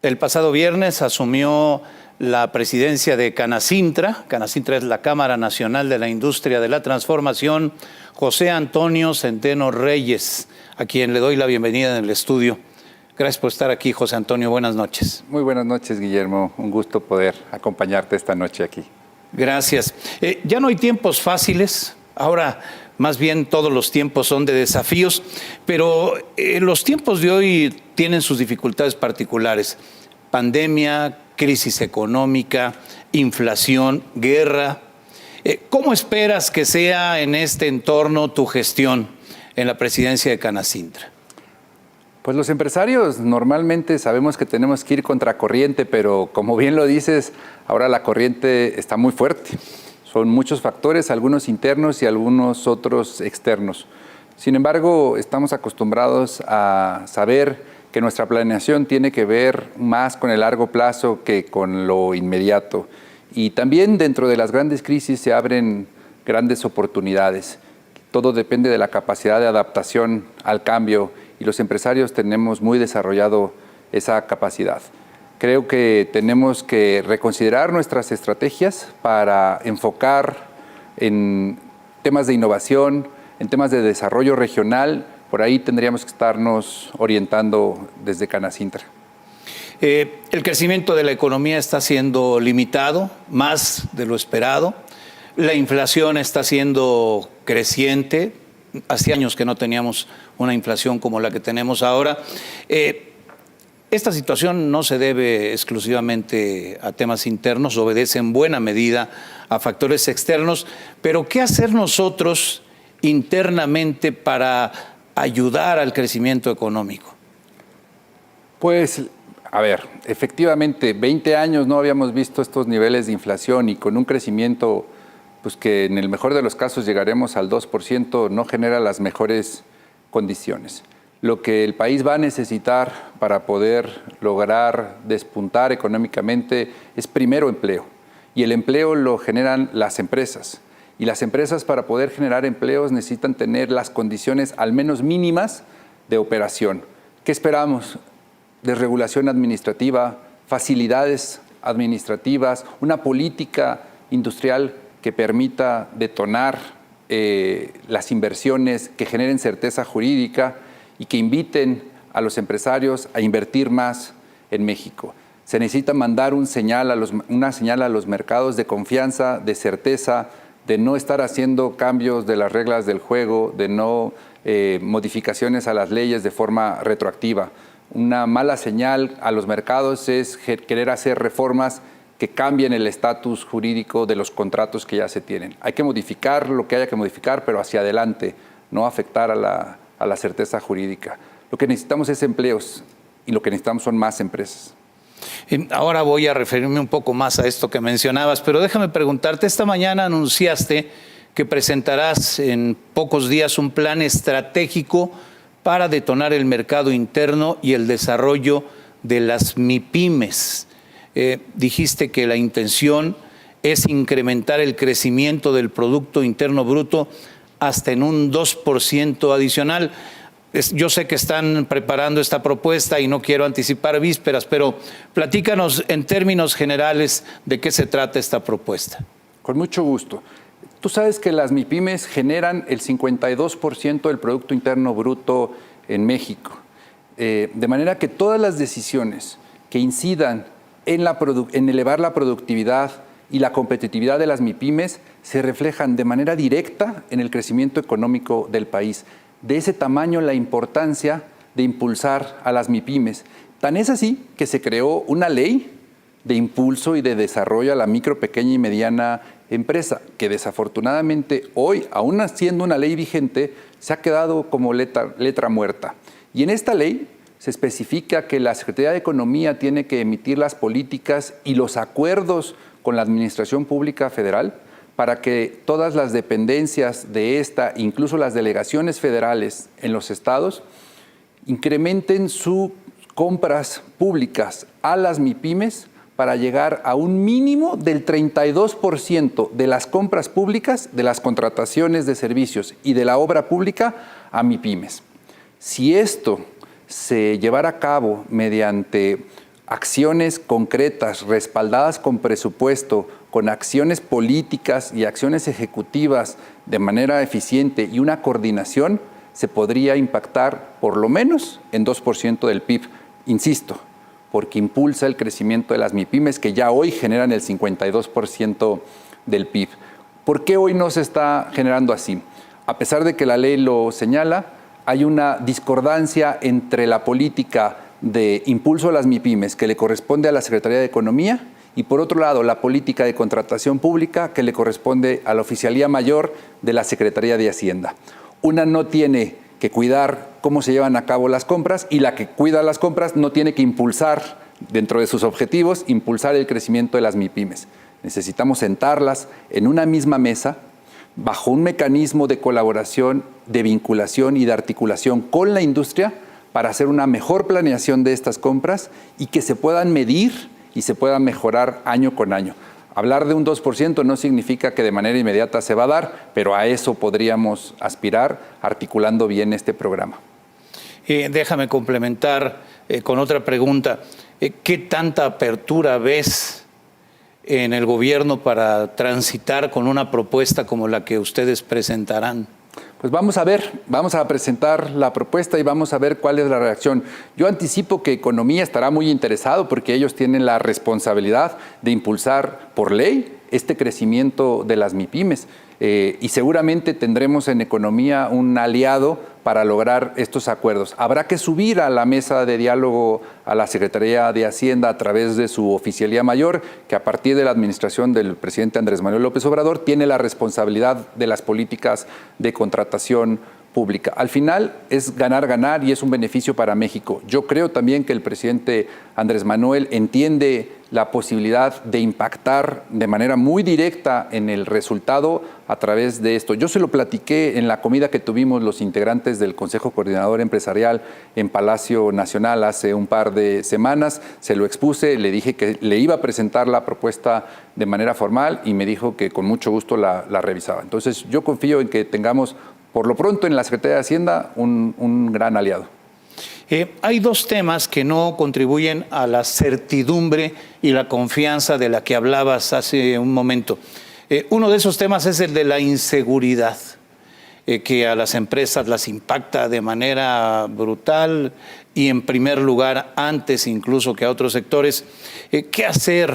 el pasado viernes asumió la presidencia de Canacintra. Canacintra es la Cámara Nacional de la Industria de la Transformación, José Antonio Centeno Reyes, a quien le doy la bienvenida en el estudio. Gracias por estar aquí, José Antonio. Buenas noches. Muy buenas noches, Guillermo. Un gusto poder acompañarte esta noche aquí. Gracias. Ya no hay tiempos fáciles. Ahora, más bien, todos los tiempos son de desafíos, pero los tiempos de hoy tienen sus dificultades particulares. Pandemia, crisis económica, inflación, guerra. ¿Cómo esperas que sea en este entorno tu gestión en la presidencia de Canacintra? Pues los empresarios normalmente sabemos que tenemos que ir contracorriente, pero como bien lo dices, ahora la corriente está muy fuerte. Son muchos factores, algunos internos y algunos otros externos. Sin embargo, estamos acostumbrados a saber que nuestra planeación tiene que ver más con el largo plazo que con lo inmediato. Y también dentro de las grandes crisis se abren grandes oportunidades. Todo depende de la capacidad de adaptación al cambio y los empresarios tenemos muy desarrollado esa capacidad. Creo que tenemos que reconsiderar nuestras estrategias para enfocar en temas de innovación, en temas de desarrollo regional. Por ahí tendríamos que estarnos orientando desde Canacintra. El crecimiento de la economía está siendo limitado, más de lo esperado. La inflación está siendo creciente. Hace años que no teníamos una inflación como la que tenemos ahora. Esta situación no se debe exclusivamente a temas internos, obedece en buena medida a factores externos, pero ¿qué hacer nosotros internamente para ayudar al crecimiento económico? Pues, a ver, efectivamente, 20 años no habíamos visto estos niveles de inflación y con un crecimiento pues que en el mejor de los casos llegaremos al 2%, no genera las mejores condiciones. Lo que el país va a necesitar para poder lograr despuntar económicamente es primero empleo. Y el empleo lo generan las empresas. Y las empresas para poder generar empleos necesitan tener las condiciones al menos mínimas de operación. ¿Qué esperamos? Desregulación administrativa, facilidades administrativas, una política industrial que permita detonar las inversiones, que generen certeza jurídica y que inviten a los empresarios a invertir más en México. Se necesita mandar una señal a los mercados de confianza, de certeza, de no estar haciendo cambios de las reglas del juego, de no modificaciones a las leyes de forma retroactiva. Una mala señal a los mercados es querer hacer reformas que cambien el estatus jurídico de los contratos que ya se tienen. Hay que modificar lo que haya que modificar, pero hacia adelante, no afectar a la certeza jurídica. Lo que necesitamos es empleos y lo que necesitamos son más empresas. Ahora voy a referirme un poco más a esto que mencionabas, pero déjame preguntarte, esta mañana anunciaste que presentarás en pocos días un plan estratégico para detonar el mercado interno y el desarrollo de las MIPYMES. Dijiste que la intención es incrementar el crecimiento del Producto Interno Bruto hasta en un 2% adicional. Yo sé que están preparando esta propuesta y no quiero anticipar vísperas, pero platícanos en términos generales de qué se trata esta propuesta. Con mucho gusto. Tú sabes que las MIPYMES generan el 52% del Producto Interno Bruto en México. De manera que todas las decisiones que incidan en elevar la productividad y la competitividad de las MIPYMES se reflejan de manera directa en el crecimiento económico del país. De ese tamaño la importancia de impulsar a las MIPYMES. Tan es así que se creó una ley de impulso y de desarrollo a la micro, pequeña y mediana empresa, que desafortunadamente hoy, aún siendo una ley vigente, se ha quedado como letra muerta. Y en esta ley se especifica que la Secretaría de Economía tiene que emitir las políticas y los acuerdos con la Administración Pública Federal para que todas las dependencias de esta, incluso las delegaciones federales en los estados, incrementen sus compras públicas a las MIPYMES para llegar a un mínimo del 32% de las compras públicas, de las contrataciones de servicios y de la obra pública a MIPYMES. Si esto se llevara a cabo mediante acciones concretas, respaldadas con presupuesto, con acciones políticas y acciones ejecutivas de manera eficiente y una coordinación, se podría impactar por lo menos en 2% del PIB. Insisto, porque impulsa el crecimiento de las MIPYMES que ya hoy generan el 52% del PIB. ¿Por qué hoy no se está generando así? A pesar de que la ley lo señala, hay una discordancia entre la política de impulso a las MIPYMES que le corresponde a la Secretaría de Economía y por otro lado la política de contratación pública que le corresponde a la Oficialía Mayor de la Secretaría de Hacienda. Una no tiene que cuidar cómo se llevan a cabo las compras y la que cuida las compras no tiene que impulsar, dentro de sus objetivos, impulsar el crecimiento de las MIPYMES. Necesitamos sentarlas en una misma mesa, bajo un mecanismo de colaboración, de vinculación y de articulación con la industria para hacer una mejor planeación de estas compras y que se puedan medir y se puedan mejorar año con año. Hablar de un 2% no significa que de manera inmediata se va a dar, pero a eso podríamos aspirar articulando bien este programa. Déjame complementar con otra pregunta. ¿Qué tanta apertura ves en el gobierno para transitar con una propuesta como la que ustedes presentarán? Pues vamos a ver, vamos a presentar la propuesta y vamos a ver cuál es la reacción. Yo anticipo que Economía estará muy interesado porque ellos tienen la responsabilidad de impulsar por ley este crecimiento de las MIPYMES. Y seguramente tendremos en Economía un aliado para lograr estos acuerdos. Habrá que subir a la mesa de diálogo a la Secretaría de Hacienda a través de su Oficialía Mayor, que a partir de la administración del presidente Andrés Manuel López Obrador tiene la responsabilidad de las políticas de contratación pública. Al final es ganar, ganar y es un beneficio para México. Yo creo también que el presidente Andrés Manuel entiende la posibilidad de impactar de manera muy directa en el resultado a través de esto. Yo se lo platiqué en la comida que tuvimos los integrantes del Consejo Coordinador Empresarial en Palacio Nacional hace un par de semanas. Se lo expuse, le dije que le iba a presentar la propuesta de manera formal y me dijo que con mucho gusto la revisaba. Entonces yo confío en que tengamos por lo pronto en la Secretaría de Hacienda un gran aliado. Hay dos temas que no contribuyen a la certidumbre y la confianza de la que hablabas hace un momento. Uno de esos temas es el de la inseguridad, que a las empresas las impacta de manera brutal y en primer lugar, antes incluso que a otros sectores. ¿Qué hacer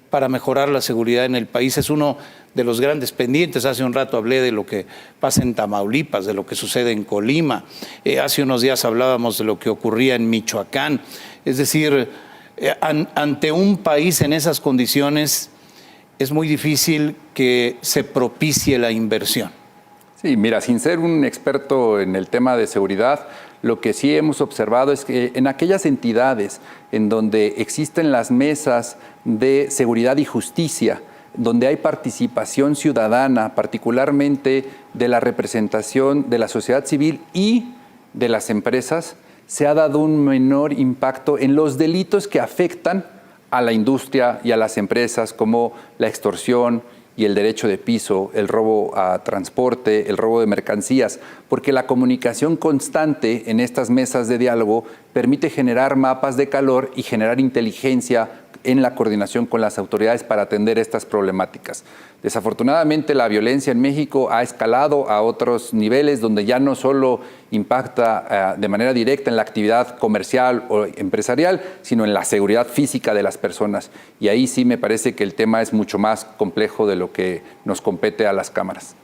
para mejorar la seguridad en el país? Es uno de los grandes pendientes. Hace un rato hablé de lo que pasa en Tamaulipas, de lo que sucede en Colima. Hace unos días hablábamos de lo que ocurría en Michoacán. Es decir, ante un país en esas condiciones es muy difícil que se propicie la inversión. Sí, mira, sin ser un experto en el tema de seguridad, lo que sí hemos observado es que en aquellas entidades en donde existen las mesas de seguridad y justicia, donde hay participación ciudadana, particularmente de la representación de la sociedad civil y de las empresas, se ha dado un menor impacto en los delitos que afectan a la industria y a las empresas, como la extorsión y el derecho de piso, el robo a transporte, el robo de mercancías, porque la comunicación constante en estas mesas de diálogo permite generar mapas de calor y generar inteligencia en la coordinación con las autoridades para atender estas problemáticas. Desafortunadamente, la violencia en México ha escalado a otros niveles donde ya no solo impacta de manera directa en la actividad comercial o empresarial, sino en la seguridad física de las personas. Y ahí sí me parece que el tema es mucho más complejo de lo que nos compete a las cámaras.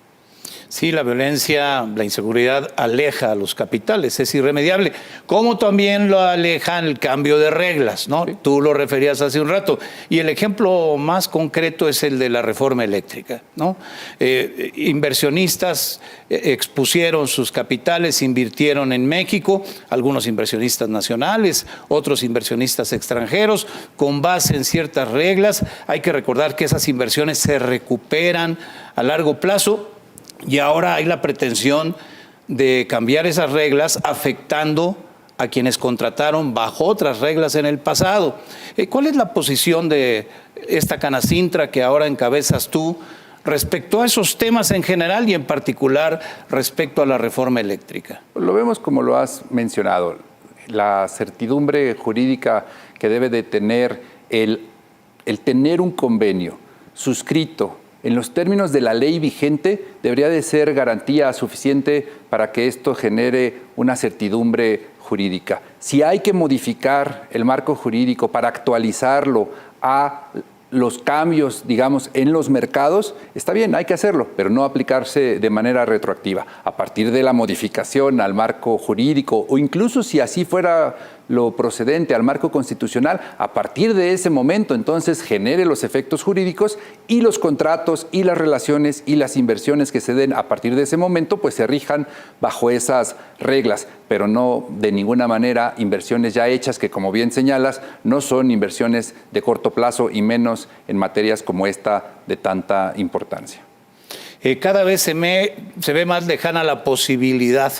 Sí, la violencia, la inseguridad aleja a los capitales, es irremediable. Como también lo aleja el cambio de reglas, ¿no? Sí. Tú lo referías hace un rato. Y el ejemplo más concreto es el de la reforma eléctrica, ¿no? Inversionistas expusieron sus capitales, invirtieron en México, algunos inversionistas nacionales, otros inversionistas extranjeros, con base en ciertas reglas. Hay que recordar que esas inversiones se recuperan a largo plazo. Y ahora hay la pretensión de cambiar esas reglas afectando a quienes contrataron bajo otras reglas en el pasado. ¿Cuál es la posición de esta Canacintra que ahora encabezas tú respecto a esos temas en general y en particular respecto a la reforma eléctrica? Lo vemos como lo has mencionado. la certidumbre jurídica que debe de tener el tener un convenio suscrito en los términos de la ley vigente debería de ser garantía suficiente para que esto genere una certidumbre jurídica. Si hay que modificar el marco jurídico para actualizarlo a los cambios, digamos, en los mercados, está bien, hay que hacerlo, pero no aplicarse de manera retroactiva. A partir de la modificación al marco jurídico, o incluso si así fuera lo procedente al marco constitucional, a partir de ese momento, entonces, genere los efectos jurídicos y los contratos y las relaciones y las inversiones que se den a partir de ese momento, pues se rijan bajo esas reglas, pero no de ninguna manera inversiones ya hechas que, como bien señalas, no son inversiones de corto plazo y menos en materias como esta de tanta importancia. Cada vez se ve más lejana la posibilidad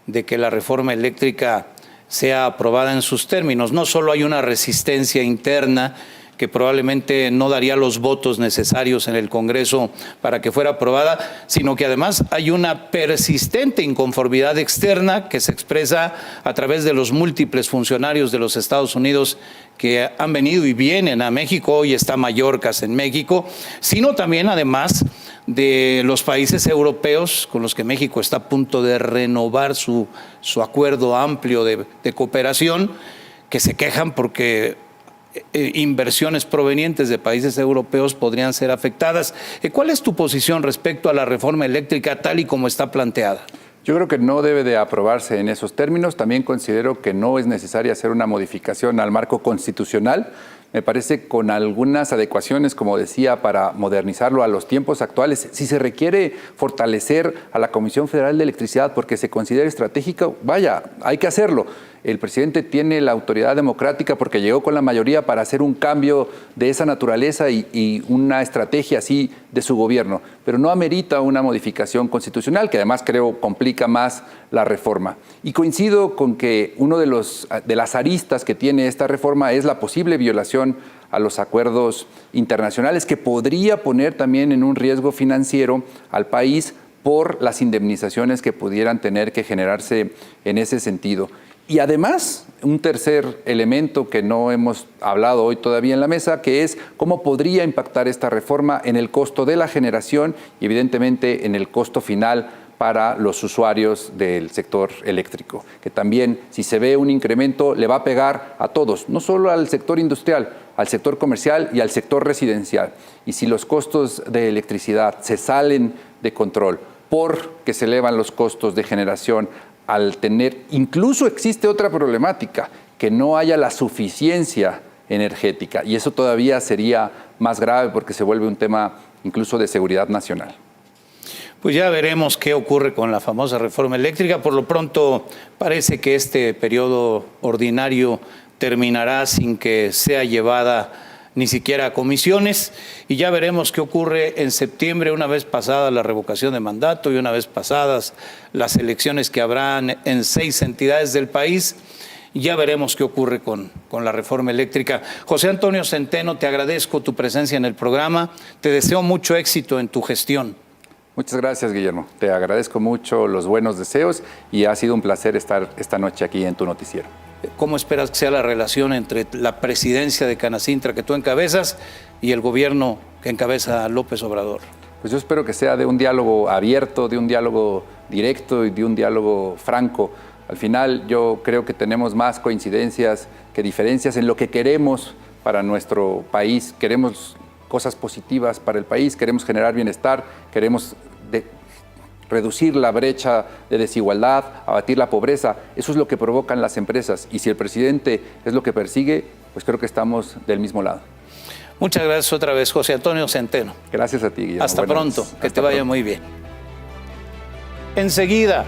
de que la reforma eléctrica sea aprobada en sus términos. No solo hay una resistencia interna que probablemente no daría los votos necesarios en el Congreso para que fuera aprobada, sino que además hay una persistente inconformidad externa que se expresa a través de los múltiples funcionarios de los Estados Unidos que han venido y vienen a México. Hoy está Mayorkas en México, sino también además de los países europeos con los que México está a punto de renovar su acuerdo amplio de cooperación, que se quejan porque inversiones provenientes de países europeos podrían ser afectadas. ¿Cuál es tu posición respecto a la reforma eléctrica tal y como está planteada? Yo creo que no debe de aprobarse en esos términos. También considero que no es necesaria hacer una modificación al marco constitucional. Me parece con algunas adecuaciones, como decía, para modernizarlo a los tiempos actuales. Si se requiere fortalecer a la Comisión Federal de Electricidad porque se considera estratégica, vaya, hay que hacerlo. El presidente tiene la autoridad democrática porque llegó con la mayoría para hacer un cambio de esa naturaleza y una estrategia así de su gobierno, pero no amerita una modificación constitucional que además creo complica más la reforma. Y coincido con que uno de las aristas que tiene esta reforma es la posible violación a los acuerdos internacionales que podría poner también en un riesgo financiero al país por las indemnizaciones que pudieran tener que generarse en ese sentido. Y además, un tercer elemento que no hemos hablado hoy todavía en la mesa, que es cómo podría impactar esta reforma en el costo de la generación y evidentemente en el costo final para los usuarios del sector eléctrico, que también si se ve un incremento le va a pegar a todos, no solo al sector industrial, al sector comercial y al sector residencial. Y si los costos de electricidad se salen de control porque se elevan los costos de generación, al tener, incluso existe otra problemática, que no haya la suficiencia energética, y eso todavía sería más grave porque se vuelve un tema incluso de seguridad nacional. Pues ya veremos qué ocurre con la famosa reforma eléctrica. Por lo pronto parece que este periodo ordinario terminará sin que sea llevada ni siquiera a comisiones, y ya veremos qué ocurre en septiembre, una vez pasada la revocación de mandato y una vez pasadas las elecciones que habrán en 6 entidades del país. Ya veremos qué ocurre con la reforma eléctrica. José Antonio Centeno, te agradezco tu presencia en el programa, te deseo mucho éxito en tu gestión. Muchas gracias, Guillermo. Te agradezco mucho los buenos deseos y ha sido un placer estar esta noche aquí en tu noticiero. ¿Cómo esperas que sea la relación entre la presidencia de Canacintra que tú encabezas y el gobierno que encabeza López Obrador? Pues yo espero que sea de un diálogo abierto, de un diálogo directo y de un diálogo franco. Al final yo creo que tenemos más coincidencias que diferencias en lo que queremos para nuestro país. Queremos cosas positivas para el país, queremos generar bienestar, queremos reducir la brecha de desigualdad, abatir la pobreza. Eso es lo que provocan las empresas. Y si el presidente es lo que persigue, pues creo que estamos del mismo lado. Muchas gracias otra vez, José Antonio Centeno. Gracias a ti, Guillermo. Hasta pronto, que te vaya muy bien. Enseguida